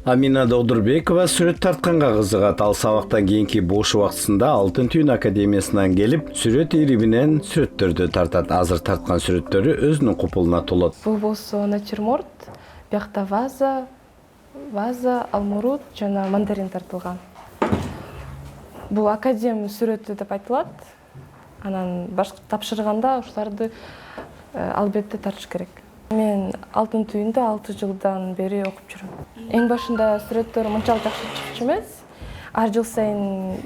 Амина Додурбекова сүрөт тартканга кызыгат. Ал сабактан кийинки бош убактысында Алтын түйүн академиясынан келип, сүрөт илиминен сүрөттөрдү тартат. Азыр тарткан сүрөттөрү өзүнүн купулуна толот. Бул болсо натюрморт, биякта ваза, алмурут жана мандарин тартылган. Бул академ сүрөтү деп айтылат. Анан башка тапшырганда ушуларды албетте тартыш керек. Мен Алтын түйүндө 6 жылдан бери окуп жүрөм. Эң башында сүрөттөр мынчалык жакшы чыкчу эмес. Ар жыл сайын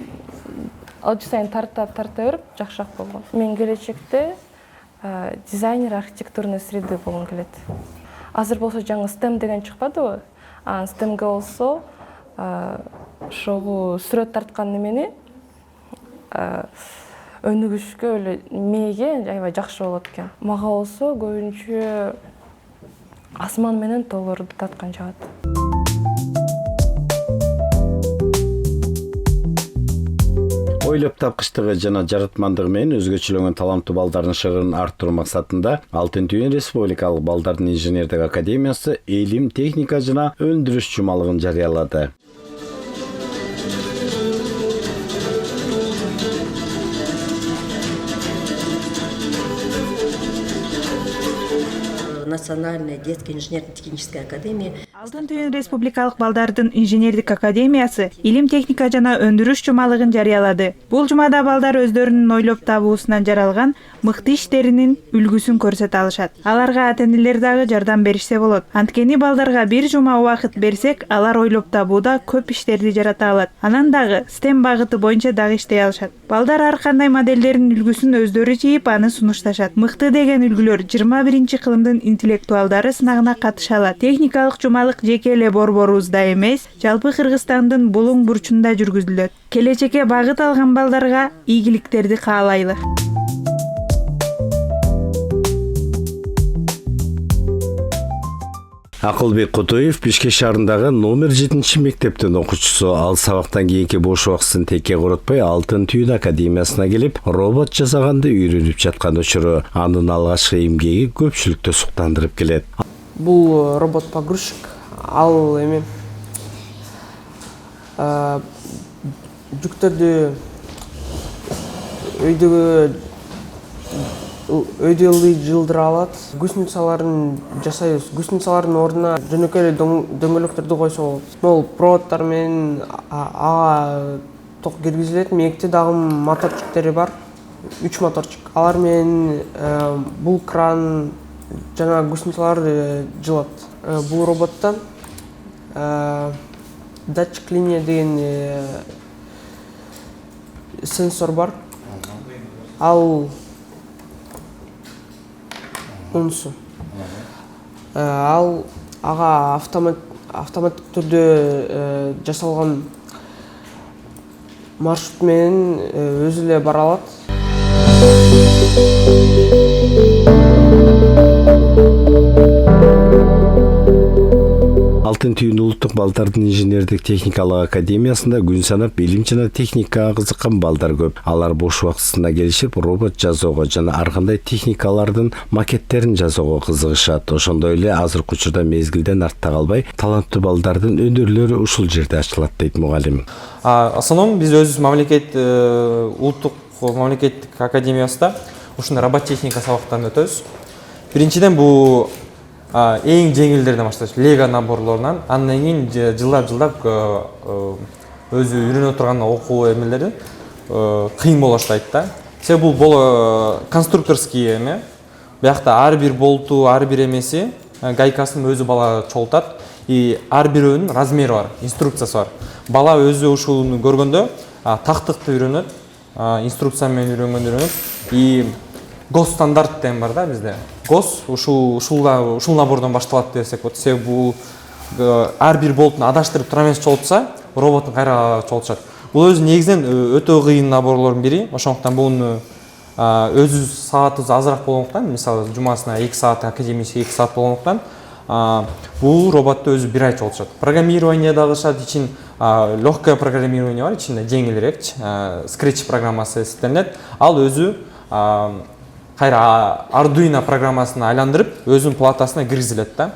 тарта берип жакшыраак болгон. Мен келечекте дизайнер, архитектурный среды болгум келет. Азыр болсо жаңы STEM деген чыкпадыбы? STEMге болсо ошогу сүрөт тарткан немени өнүгүшкө эле мээге аябай жакшы болот экен. Мага болсо көбүнчө асман менен тоолорду тарткан жагат. Ойлоп тапкычтыгы жана жаратмандыгы менен өзгөчөлөнгөн таланттуу балдардын шыгырын арттыруу максатында Алтын түйүн Республикалык балдардын инженердик академиясы илим, техника жана өндүрүш жумалыгын жарыялады. Национальная детская инженерно-техническая академия. Алтын түйүн Республикалык балдардын инженердик академиясы илим, техника жана өндүрүш жумалыгын жарыялады. Бул жумада балдар өздөрүнүн ойлоп табуусунан жаралган мыкты иштеринин үлгүсүн көрсөтө алышат. Аларга ата-энелер дагы жардам беришсе болот. Анткени балдарга бир жума убакыт берсек, алар ойлоп табууда көп иштерди жарата алат. Анан дагы STEM багыты боюнча дагы иштей алышат. Балдар ар кандай моделдердин үлгүсүн өздөрү чийип, аны сунушташат. Мыкты деген үлгүлөр 21-кылымдын интеллектуалдары сынагына катыша алат. Техникалык жумалык жеке эле борборубузда эмес, жалпы Кыргызстандын булуң бурчунда жүргүзүлөт. Келечекке багыт алган балдарга ийгиликтерди каалайлы. Акылбек Кутуев Бишкек шаарындагы номер 7 мектептин окуучусу. Ал сабактан кийинки бош убактысын текке коротпой Алтын түйүн академиясына келип, робот жасаганды үйрөнүп жаткан учуру. Анын алгачкы эмгеги көпчүлүктү суктандырып келет. Бул робот-погрузчик, ал эми жүктөрдү өйдө ылдый жылдыра алат. Гусеницаларын жасайбыз. Гусеницалардын ордуна жөнөкөй эле дөңгөлөктөрдү койсо болот. Бул проводдор менен ага ток киргизилет. Мекте дагы моторчиктери бар. 3 моторчик. Алар менен бул кран жана гусеницалар жылат. Бул роботто датчик линия деген сенсор бар. Ал унсу. Ал ага автоматтык түрдө жасалган маршрут менен өзү эле бара алат. Алтын түйүн улуттук балдардын инженердик техникалык академиясында күн санап илим жана техникага кызыккан балдар көп. Алар бош убактысында келишип, робот жасоого жана ар кандай техникалардын макеттерин жасоого кызыгышат. Ошондой эле азыркы учурда мезгилден артта калбай, таланттуу балдардын өндүрлөрү ушул жерде ачылат дейт мугалим. Основном биз өзүбүз улуттук мамлекеттик академиясында ушундай робототехника сабактарын өтөбүз. Биринчиден бул эң жеңилдерден баштайбыз, лего наборлорунан. Андан кийин жылдап өзү үйрөнүп турган окуу эмелери кыйын боло баштайт да. Себеби бул конструкторский эме. Биякта ар бир болту, ар бир эмеси, гайкасын өзү бала чогултат. И ар бирөөнүн размери бар, инструкциясы бар. Бала өзү ушуну көргөндө тактыкты үйрөнөт, инструкция менен үйрөнгөндө. И ГОС стандарт деген бар да бизде. ГОС ушул набордон башталат десек болот. Себеби бул ар бир болтун адаштырып тура эмес чогултса, роботун кайра чогултушат. Бул өзү негизинен өтө кыйын наборлордун бири. Ошондуктан буну өзү саатыбыз азыраак болгондуктан, мисалы жумасына 2 саат, академиясы 2 саат болгондуктан, бул роботту өзү 1 ай чогултушат. Программирование да кылышат, ичин легкое программирование бар, ичинде жеңилирээк, Scratch программасы эсептелинет. Ал өзү кайра Arduino программасын айландырып, өзүнүн платасына киргизилет да.